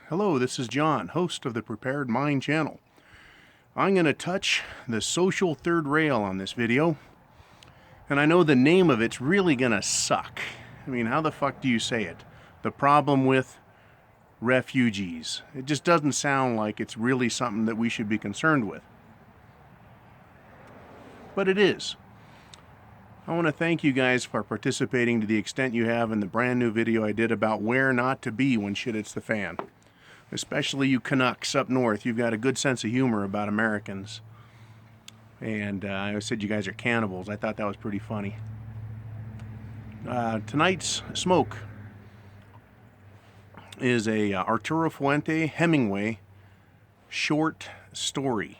Hello, this is John, host of the Prepared Mind channel. I'm going to touch the social third rail on this video, and I know the name of it's really going to suck. I mean, how the fuck do you say it? The problem with refugees. It just doesn't sound like it's really something that we should be concerned with. But it is. I want to thank you guys for participating to the extent you have in the brand new video I did about where not to be when shit hits the fan. Especially you Canucks up north. You've got a good sense of humor about Americans. And I said you guys are cannibals. I thought that was pretty funny. Tonight's smoke is a Arturo Fuente Hemingway short story.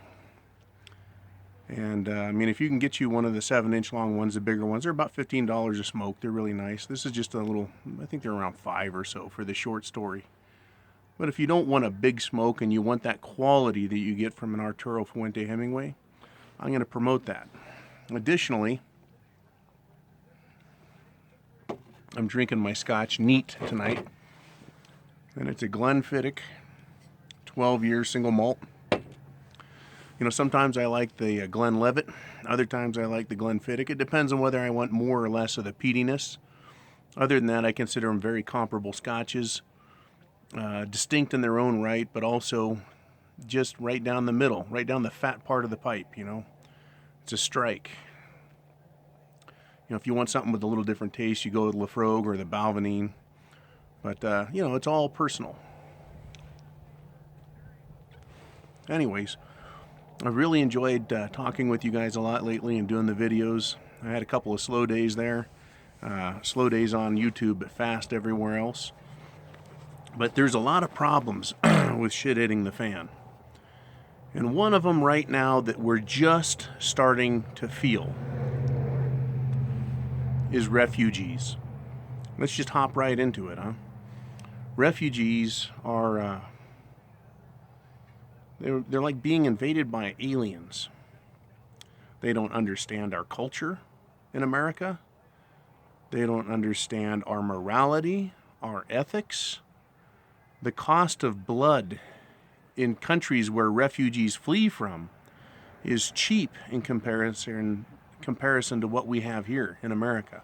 And I mean, if you can get you one of the 7-inch long ones, the bigger ones, they're about $15 a smoke. They're really nice. This is just a little, I think they're around $5 or so for the short story. But if you don't want a big smoke and you want that quality that you get from an Arturo Fuente Hemingway, I'm going to promote that. Additionally, I'm drinking my Scotch Neat tonight. And it's a Glenfiddich 12-year single malt. You know, sometimes I like the Glenlivet. Other times I like the Glenfiddich. It depends on whether I want more or less of the peatiness. Other than that, I consider them very comparable scotches. Distinct in their own right, but also just right down the middle, right down the fat part of the pipe, you know. It's a strike. You know, if you want something with a little different taste, you go with Lafrogue or the Balvenie. But, you know, it's all personal. Anyways, I've really enjoyed talking with you guys a lot lately and doing the videos. I had a couple of slow days there. Slow days on YouTube, but fast everywhere else. But there's a lot of problems with shit hitting the fan. And one of them right now that we're just starting to feel is refugees. Let's just hop right into it, huh? Refugees are, they're like being invaded by aliens. They don't understand our culture in America. They don't understand our morality, our ethics. The cost of blood in countries where refugees flee from is cheap in comparison to what we have here in America.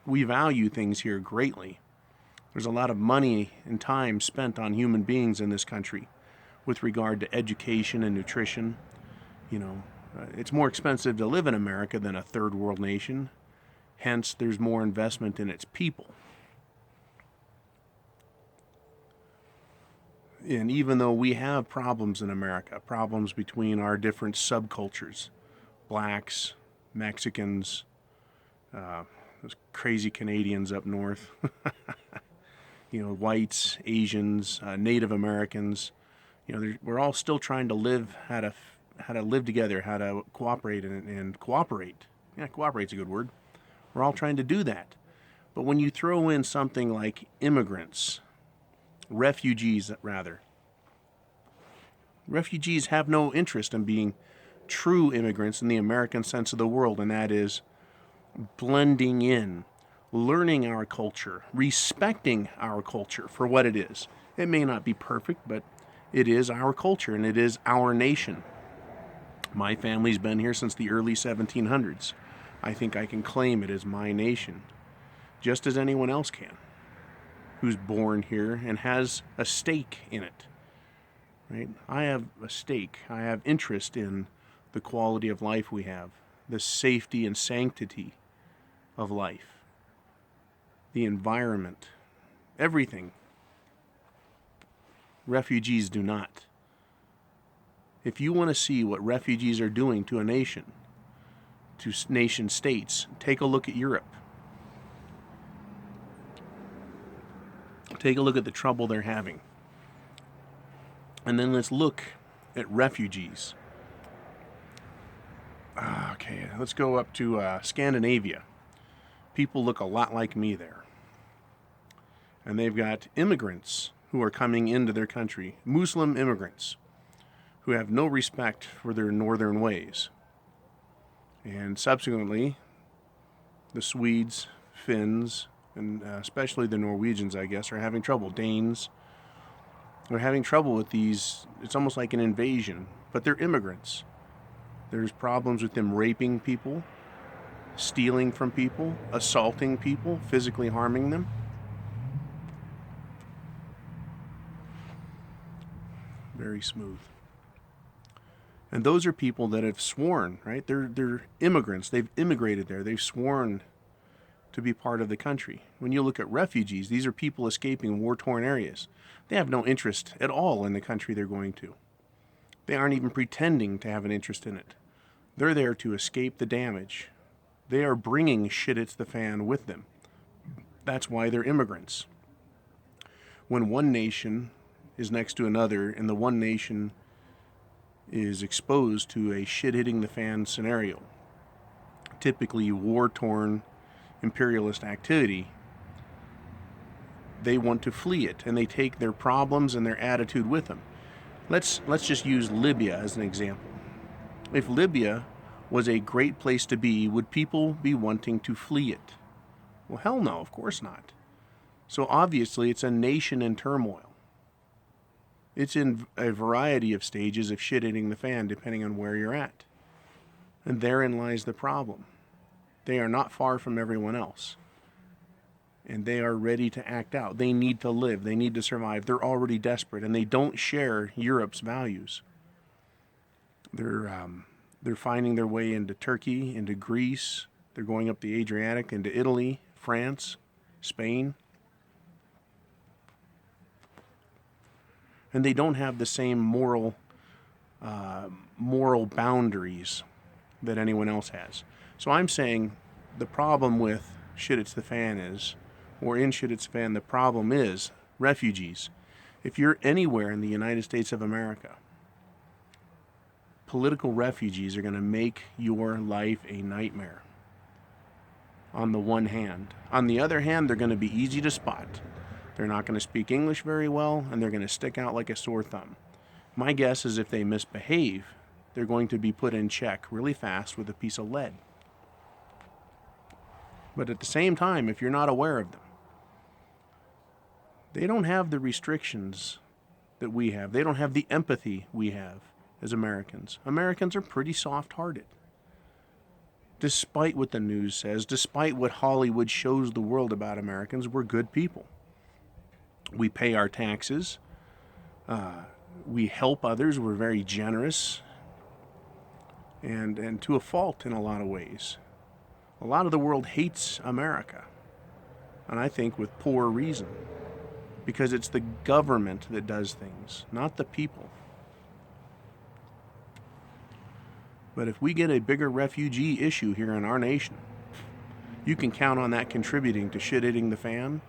We value things here greatly. There's a lot of money and time spent on human beings in this country with regard to education and nutrition. You know, it's more expensive to live in America than a third world nation. Hence, there's more investment in its people. And even though we have problems in America, problems between our different subcultures, blacks, Mexicans, those crazy Canadians up north, you know, whites, Asians, Native Americans, you know, we're all still trying to live how to live together, how to cooperate and cooperate. Yeah, cooperate's a good word. We're all trying to do that. But when you throw in something like immigrants, refugees rather, refugees have no interest in being true immigrants in the American sense of the world, and that is blending in, learning our culture, respecting our culture for what it is. It may not be perfect, but it is our culture and it is our nation. My family's been here since the early 1700s. I think I can claim it as my nation, just as anyone else can, who's born here and has a stake in it. Right? I have a stake. I have interest in the quality of life we have, the safety and sanctity of life, the environment, everything. Refugees do not. If you want to see what refugees are doing to a nation, to nation states, take a look at Europe. Take a look at the trouble they're having. And then let's look at refugees. Okay, let's go up to Scandinavia. People look a lot like me there. And they've got immigrants who are coming into their country, Muslim immigrants, who have no respect for their northern ways. And subsequently, the Swedes, Finns, and especially the Norwegians, I guess, are having trouble. Danes are having trouble with these. It's almost like an invasion, but they're immigrants. There's problems with them raping people, stealing from people, assaulting people, physically harming them. Very smooth. And those are people that have sworn, right? They're immigrants. They've immigrated there. They've sworn to be part of the country. When you look at refugees, these are people escaping war-torn areas. They have no interest at all in the country they're going to. They aren't even pretending to have an interest in it. They're there to escape the damage. They are bringing shit it's the fan with them. That's why they're immigrants. When one nation is next to another and the one nation is exposed to a shit hitting the fan scenario, typically war-torn imperialist activity, they want to flee it, and they take their problems and their attitude with them. Let's just use Libya as an example. If Libya was a great place to be, would people be wanting to flee it? Well, hell no, of course not. So obviously it's a nation in turmoil. It's in a variety of stages of shit hitting the fan depending on where you're at. And therein lies the problem. They are not far from everyone else. And they are ready to act out. They need to live. They need to survive. They're already desperate, and they don't share Europe's values. They're finding their way into Turkey, into Greece. They're going up the Adriatic into Italy, France, Spain. And they don't have the same moral boundaries that anyone else has. So I'm saying the problem with shit it's the fan is, or in shit it's the fan, the problem is refugees. If you're anywhere in the United States of America, political refugees are going to make your life a nightmare. On the one hand. On the other hand, they're going to be easy to spot. They're not going to speak English very well, and they're going to stick out like a sore thumb. My guess is if they misbehave, they're going to be put in check really fast with a piece of lead. But at the same time, if you're not aware of them, they don't have the restrictions that we have. They don't have the empathy we have as Americans. Americans are pretty soft-hearted. Despite what the news says, despite what Hollywood shows the world about Americans, we're good people. We pay our taxes. We help others. We're very generous. And to a fault in a lot of ways. A lot of the world hates America. And I think with poor reason. Because it's the government that does things, not the people. But if we get a bigger refugee issue here in our nation, you can count on that contributing to shit hitting the fan.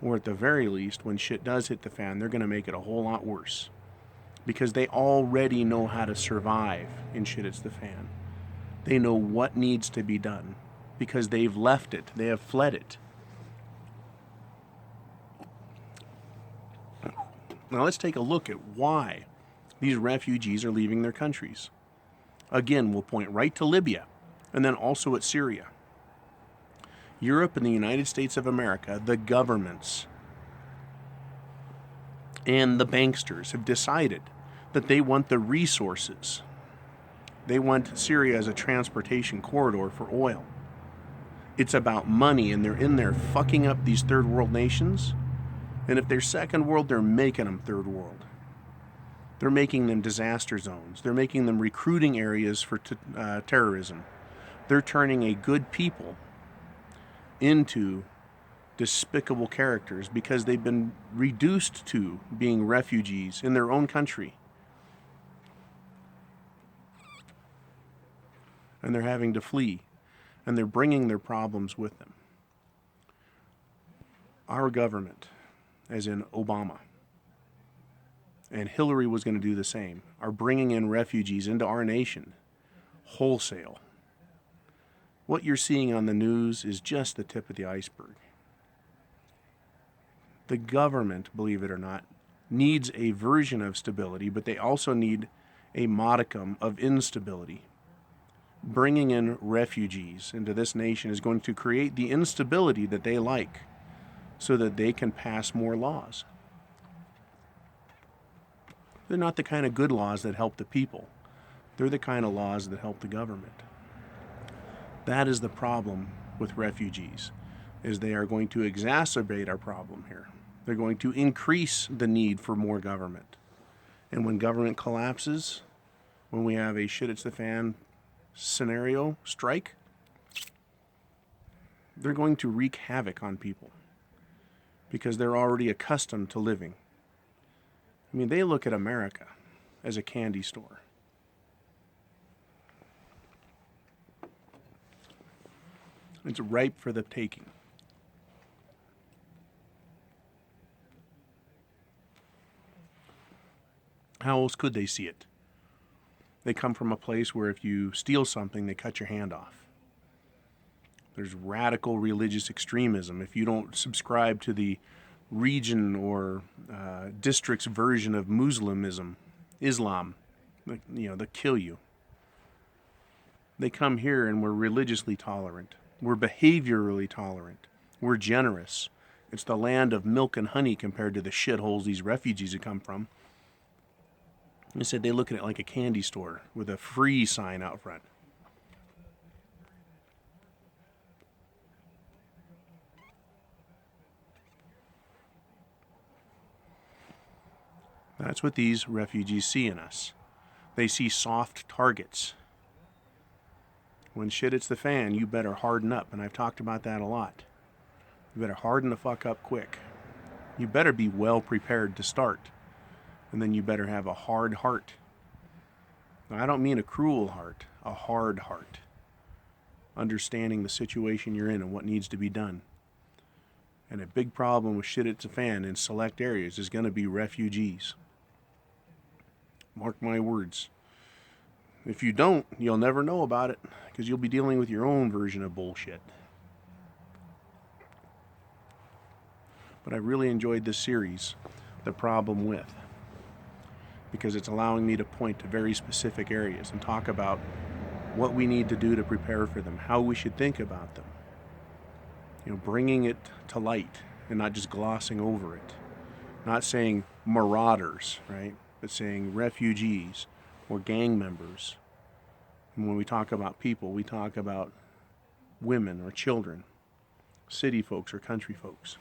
Or at the very least, when shit does hit the fan, they're going to make it a whole lot worse. Because they already know how to survive in shit hits the fan. They know what needs to be done. Because they've left it. They have fled it. Now let's take a look at why these refugees are leaving their countries. Again, we'll point right to Libya, and then also at Syria. Europe and the United States of America, the governments and the banksters have decided that they want the resources. They want Syria as a transportation corridor for oil. It's about money, and they're in there fucking up these third world nations. And if they're second world, they're making them third world. They're making them disaster zones. They're making them recruiting areas for terrorism. They're turning a good people into despicable characters because they've been reduced to being refugees in their own country. And they're having to flee. And they're bringing their problems with them. Our government, as in Obama, and Hillary was going to do the same, are bringing in refugees into our nation wholesale. What you're seeing on the news is just the tip of the iceberg. The government, believe it or not, needs a version of stability, but they also need a modicum of instability. bringing in refugees into this nation is going to create the instability that they like so that they can pass more laws. They're not the kind of good laws that help the people. They're the kind of laws that help the government. That is the problem with refugees, is they are going to exacerbate our problem here. They're going to increase the need for more government. And when government collapses, when we have a shit-it's-the-fan scenario strike, they're going to wreak havoc on people because they're already accustomed to living. I mean, they look at America as a candy store. It's ripe for the taking. How else could they see it? They come from a place where if you steal something, they cut your hand off. There's radical religious extremism. If you don't subscribe to the region or district's version of Islam, they'll kill you. They come here and we're religiously tolerant. We're behaviorally tolerant. We're generous. It's the land of milk and honey compared to the shitholes these refugees have come from. They said they look at it like a candy store with a free sign out front. That's what these refugees see in us. They see soft targets. When shit hits the fan, you better harden up, and I've talked about that a lot. You better harden the fuck up quick. You better be well prepared to start. And then you better have a hard heart. Now, I don't mean a cruel heart, a hard heart. Understanding the situation you're in and what needs to be done. And a big problem with shit it's a fan in select areas is going to be refugees. Mark my words. If you don't, you'll never know about it because you'll be dealing with your own version of bullshit. But I really enjoyed this series, The Problem With, because it's allowing me to point to very specific areas and talk about what we need to do to prepare for them, how we should think about them. Bringing it to light and not just glossing over it. Not saying marauders, right? But saying refugees or gang members. And when we talk about people, we talk about women or children, city folks or country folks.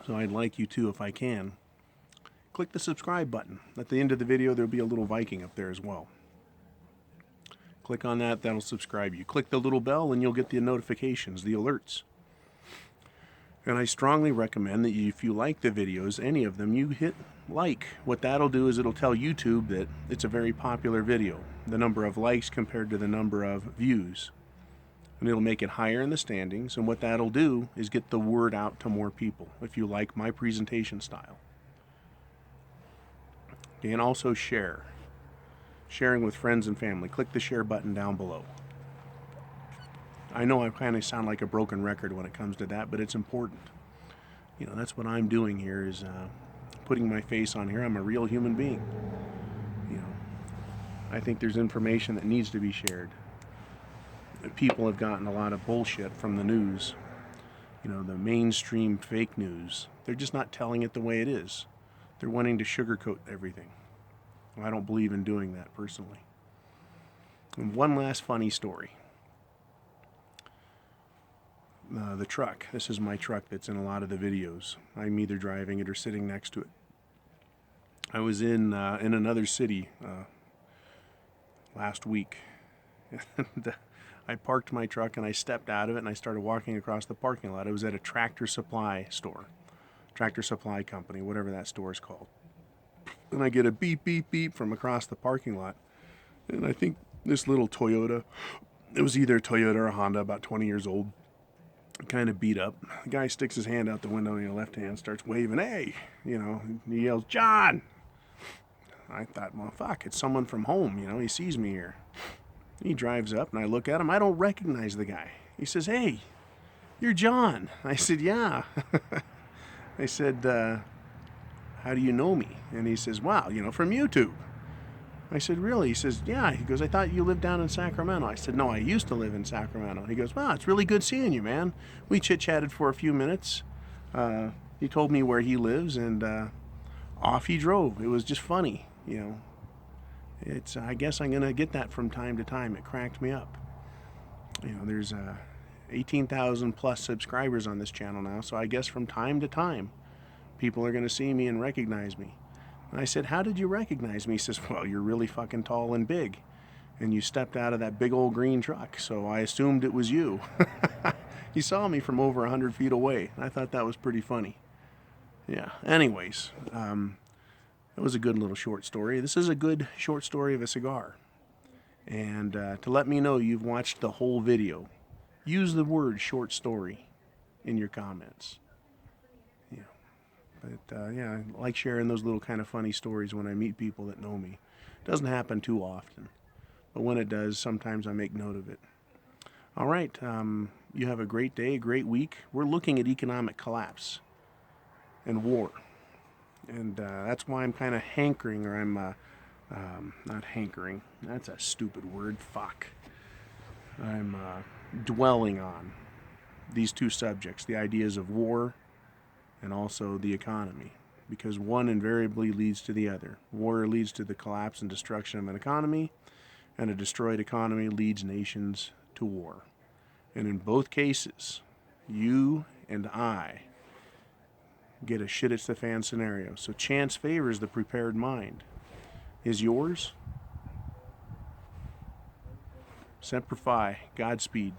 So I'd like you to, if I can, click the subscribe button. At the end of the video, there'll be a little Viking up there as well. Click on that, that'll subscribe you. Click the little bell and you'll get the notifications, the alerts. And I strongly recommend that if you like the videos, any of them, you hit like. What that'll do is it'll tell YouTube that it's a very popular video. The number of likes compared to the number of views. And it'll make it higher in the standings, and what that'll do is get the word out to more people if you like my presentation style. And also share. Sharing with friends and family. Click the share button down below. I know I kind of sound like a broken record when it comes to that, but it's important. That's what I'm doing here is putting my face on here. I'm a real human being. I think there's information that needs to be shared. People have gotten a lot of bullshit from the news. The mainstream fake news. They're just not telling it the way it is. They're wanting to sugarcoat everything. Well, I don't believe in doing that personally. And one last funny story. The truck. This is my truck that's in a lot of the videos. I'm either driving it or sitting next to it. I was in another city last week. And I parked my truck and I stepped out of it and I started walking across the parking lot. It was at a tractor supply store. Tractor supply company, whatever that store is called. And I get a beep, beep, beep from across the parking lot. And I think this little Toyota, it was either a Toyota or a Honda, about 20 years old, kind of beat up. The guy sticks his hand out the window in the left hand, starts waving, hey, he yells, John! I thought, well, fuck, it's someone from home, he sees me here. He drives up and I look at him. I don't recognize the guy. He says, hey, you're John. I said, yeah. I said, how do you know me? And he says, wow, from YouTube. I said, really? He says, yeah. He goes, I thought you lived down in Sacramento. I said, no, I used to live in Sacramento. He goes, wow, it's really good seeing you, man. We chit-chatted for a few minutes. He told me where he lives, and off he drove. It was just funny, you know. I guess I'm going to get that from time to time. It cracked me up. You know, there's 18,000 plus subscribers on this channel now, so I guess from time to time, people are going to see me and recognize me. And I said, how did you recognize me? He says, well, you're really fucking tall and big, and you stepped out of that big old green truck, so I assumed it was you. He saw me from over 100 feet away. I thought that was pretty funny. Yeah, anyways, it was a good little short story. This is a good short story of a cigar. And to let me know you've watched the whole video, use the word short story in your comments. Yeah. But yeah, I like sharing those little kind of funny stories when I meet people that know me. It doesn't happen too often, but when it does, sometimes I make note of it. All right, you have a great day, a great week. We're looking at economic collapse and war. And that's why I'm kind of hankering, or I'm not hankering. That's a stupid word. Fuck. I'm dwelling on these two subjects, the ideas of war and also the economy, because one invariably leads to the other. War leads to the collapse and destruction of an economy, and a destroyed economy leads nations to war. And in both cases, you and I get a shit-it's-the-fan scenario. So chance favors the prepared mind. Is yours? Semper Fi. Godspeed.